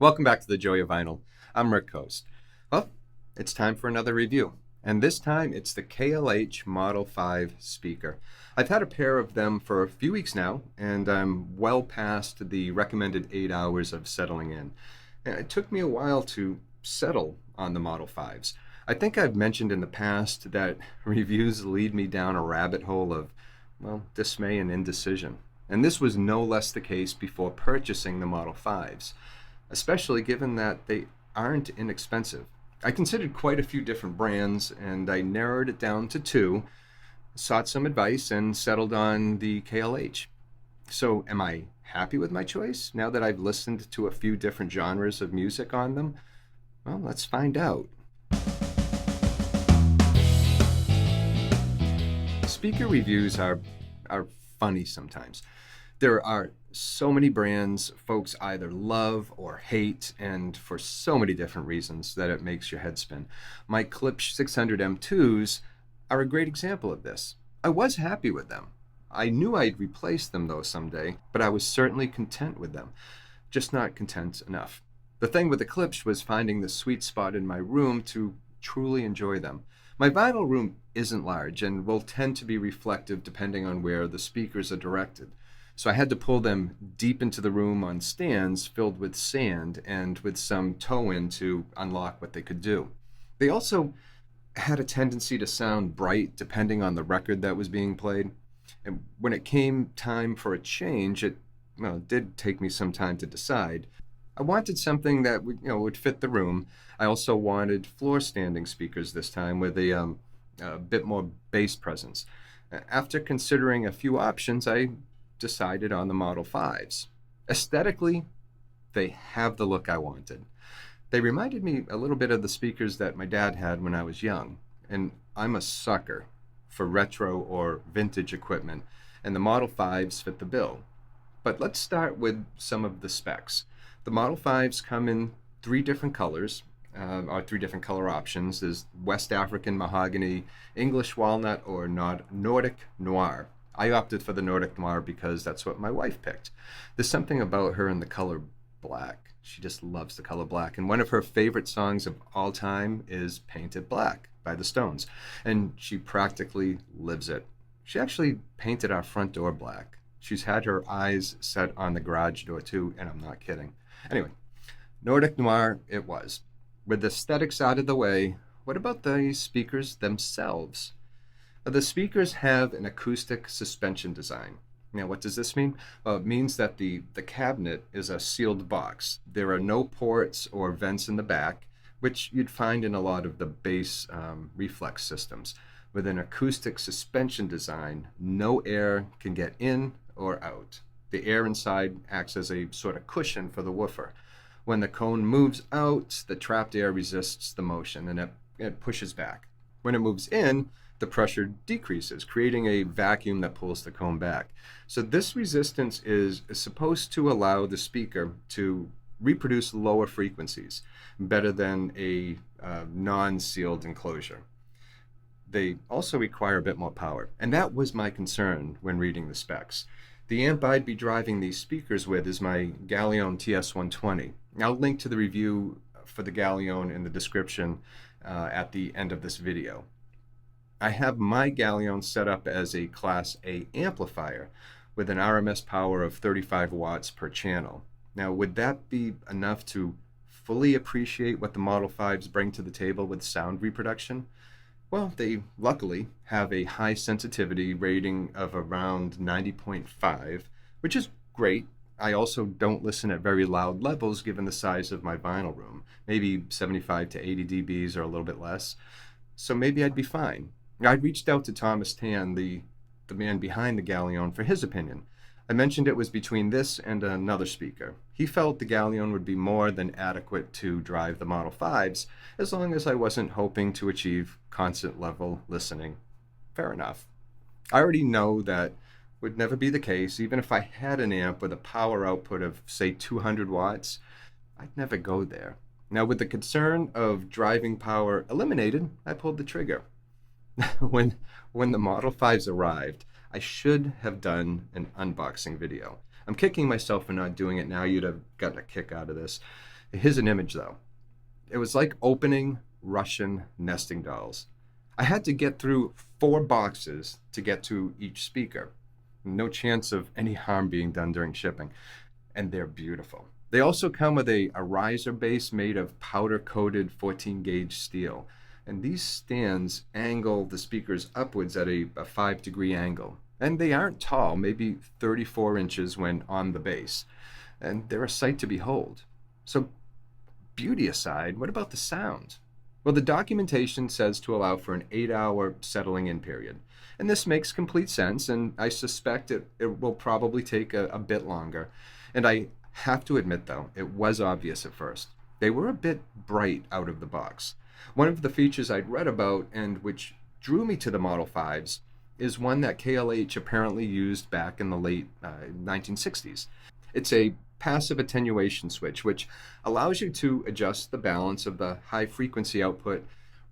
Welcome back to the Joy of Vinyl. I'm Rick Coste. Well, it's time for another review, and this time it's the KLH Model 5 speaker. I've had a pair of them for a few weeks now, and I'm well past the recommended 8 hours of settling in. And it took me a while to settle on the Model 5s. I think I've mentioned in the past that reviews lead me down a rabbit hole of, dismay and indecision. And this was no less the case before purchasing the Model 5s. Especially given that they aren't inexpensive. I considered quite a few different brands, and I narrowed it down to two, sought some advice, and settled on the KLH. So am I happy with my choice now that I've listened to a few different genres of music on them? Well, let's find out. Speaker reviews are funny sometimes. There are so many brands folks either love or hate, and for so many different reasons that it makes your head spin. My Klipsch 600 M2s are a great example of this. I was happy with them. I knew I'd replace them though someday, but I was certainly content with them. Just not content enough. The thing with the Klipsch was finding the sweet spot in my room to truly enjoy them. My vinyl room isn't large and will tend to be reflective depending on where the speakers are directed. So I had to pull them deep into the room on stands filled with sand and with some toe-in to unlock what they could do. They also had a tendency to sound bright depending on the record that was being played. And when it came time for a change, it did take me some time to decide. I wanted something that would fit the room. I also wanted floor standing speakers this time with a bit more bass presence. After considering a few options, I decided on the Model 5s. Aesthetically, they have the look I wanted. They reminded me a little bit of the speakers that my dad had when I was young, and I'm a sucker for retro or vintage equipment, and the Model 5s fit the bill. But let's start with some of the specs. The Model 5s come in three different colors, or three different color options. There's West African mahogany, English walnut, or Nordic noir. I opted for the Nordic Noir because that's what my wife picked. There's something about her in the color black. She just loves the color black. And one of her favorite songs of all time is Painted Black by the Stones. And she practically lives it. She actually painted our front door black. She's had her eyes set on the garage door too, and I'm not kidding. Anyway, Nordic Noir it was. With the aesthetics out of the way, what about the speakers themselves? The speakers have an acoustic suspension design. Now, what does this mean? Well, it means that the cabinet is a sealed box. There are no ports or vents in the back, which you'd find in a lot of the bass reflex systems. With an acoustic suspension design, no air can get in or out. The air inside acts as a sort of cushion for the woofer. When the cone moves out, the trapped air resists the motion and it pushes back. When it moves in, the pressure decreases, creating a vacuum that pulls the cone back. So this resistance is supposed to allow the speaker to reproduce lower frequencies better than a non-sealed enclosure. They also require a bit more power, and that was my concern when reading the specs. The amp I'd be driving these speakers with is my Galleon TS120. I'll link to the review for the Galleon in the description at the end of this video. I have my Galleon set up as a Class A amplifier with an RMS power of 35 watts per channel. Now, would that be enough to fully appreciate what the Model 5s bring to the table with sound reproduction? Well, they luckily have a high sensitivity rating of around 90.5, which is great. I also don't listen at very loud levels given the size of my vinyl room, maybe 75 to 80 dBs or a little bit less. So maybe I'd be fine. I'd reached out to Thomas Tan, the man behind the Galleon, for his opinion. I mentioned it was between this and another speaker. He felt the Galleon would be more than adequate to drive the Model 5s, as long as I wasn't hoping to achieve concert level listening. Fair enough. I already know that would never be the case. Even if I had an amp with a power output of, say, 200 watts, I'd never go there. Now, with the concern of driving power eliminated, I pulled the trigger. When the Model 5s arrived, I should have done an unboxing video. I'm kicking myself for not doing it now. You'd have gotten a kick out of this. Here's an image though. It was like opening Russian nesting dolls. I had to get through 4 boxes to get to each speaker. No chance of any harm being done during shipping. And they're beautiful. They also come with a riser base made of powder coated 14 gauge steel. And these stands angle the speakers upwards at a 5-degree angle. And they aren't tall, maybe 34 inches when on the base. And they're a sight to behold. So, beauty aside, what about the sound? Well, the documentation says to allow for an 8-hour settling in period. And this makes complete sense, and I suspect it will probably take a bit longer. And I have to admit, though, it was obvious at first. They were a bit bright out of the box. One of the features I'd read about and which drew me to the Model 5s is one that KLH apparently used back in the late 1960s. It's a passive attenuation switch, which allows you to adjust the balance of the high frequency output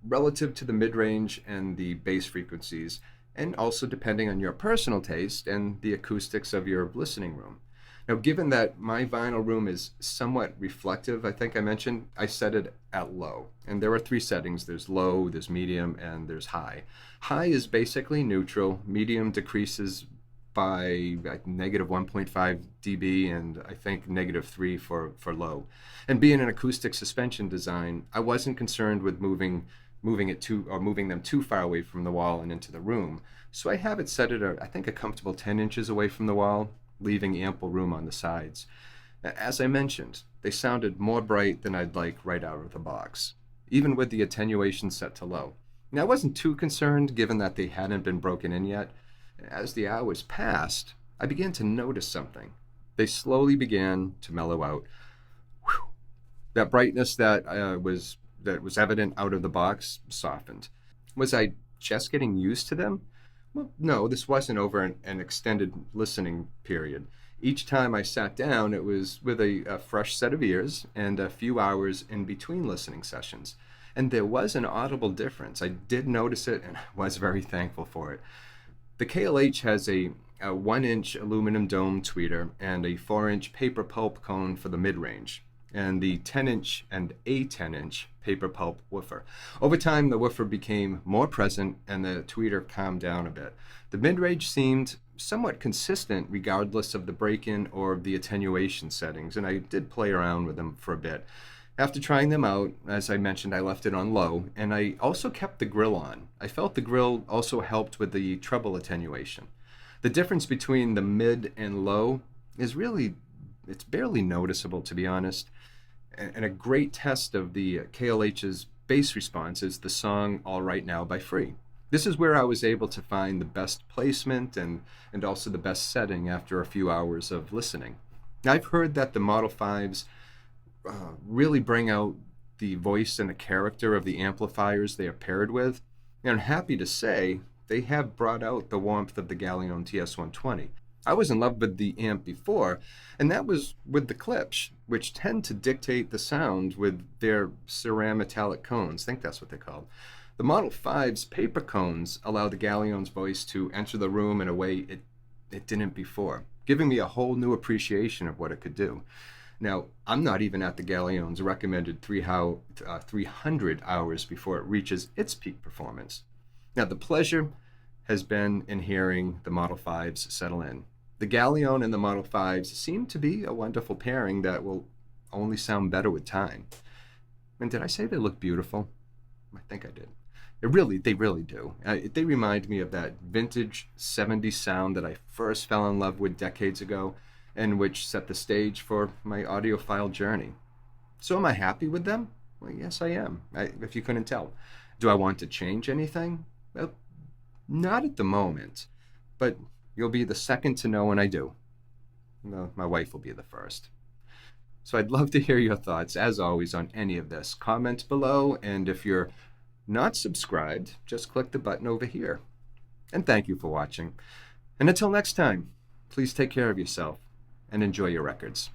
relative to the mid-range and the bass frequencies, and also depending on your personal taste and the acoustics of your listening room. Now, given that my vinyl room is somewhat reflective, I think I mentioned, I set it at low. And there are 3 settings. There's low, there's medium, and there's high. High is basically neutral. Medium decreases by negative 1.5 dB, and I think negative 3 for low. And being an acoustic suspension design, I wasn't concerned with moving them too far away from the wall and into the room. So I have it set at I think a comfortable 10 inches away from the wall, leaving ample room on the sides. As I mentioned, they sounded more bright than I'd like right out of the box, even with the attenuation set to low. Now, I wasn't too concerned given that they hadn't been broken in yet. As the hours passed, I began to notice something. They slowly began to mellow out. Whew. That brightness that was evident out of the box softened. Was I just getting used to them? Well, no, this wasn't over an extended listening period. Each time I sat down, it was with a fresh set of ears and a few hours in between listening sessions. And there was an audible difference. I did notice it, and I was very thankful for it. The KLH has a 1-inch aluminum dome tweeter and a 4-inch paper pulp cone for the mid-range, and the 10-inch and a 10-inch paper pulp woofer. Over time, the woofer became more present and the tweeter calmed down a bit. The mid-range seemed somewhat consistent regardless of the break-in or the attenuation settings, and I did play around with them for a bit. After trying them out, as I mentioned, I left it on low, and I also kept the grill on. I felt the grill also helped with the treble attenuation. The difference between the mid and low is it's barely noticeable, to be honest. And a great test of the KLH's bass response is the song All Right Now by Free. This is where I was able to find the best placement and also the best setting after a few hours of listening. I've heard that the Model 5s really bring out the voice and the character of the amplifiers they are paired with. And I'm happy to say they have brought out the warmth of the Galleon TS120. I was in love with the amp before, and that was with the clips, which tend to dictate the sound with their cerametallic cones. I think that's what they're called. The Model 5's paper cones allow the Galleon's voice to enter the room in a way it didn't before, giving me a whole new appreciation of what it could do. Now, I'm not even at the Galleon's recommended 300 hours before it reaches its peak performance. Now, the pleasure has been in hearing the Model 5s settle in. The Galleon and the Model 5s seem to be a wonderful pairing that will only sound better with time. And did I say they look beautiful? I think I did. They really do. They remind me of that vintage 70s sound that I first fell in love with decades ago, and which set the stage for my audiophile journey. So am I happy with them? Well, yes, I am, if you couldn't tell. Do I want to change anything? Well, not at the moment, but you'll be the second to know when I do. No, my wife will be the first. So I'd love to hear your thoughts, as always, on any of this. Comment below, and if you're not subscribed, just click the button over here. And thank you for watching. And until next time, please take care of yourself and enjoy your records.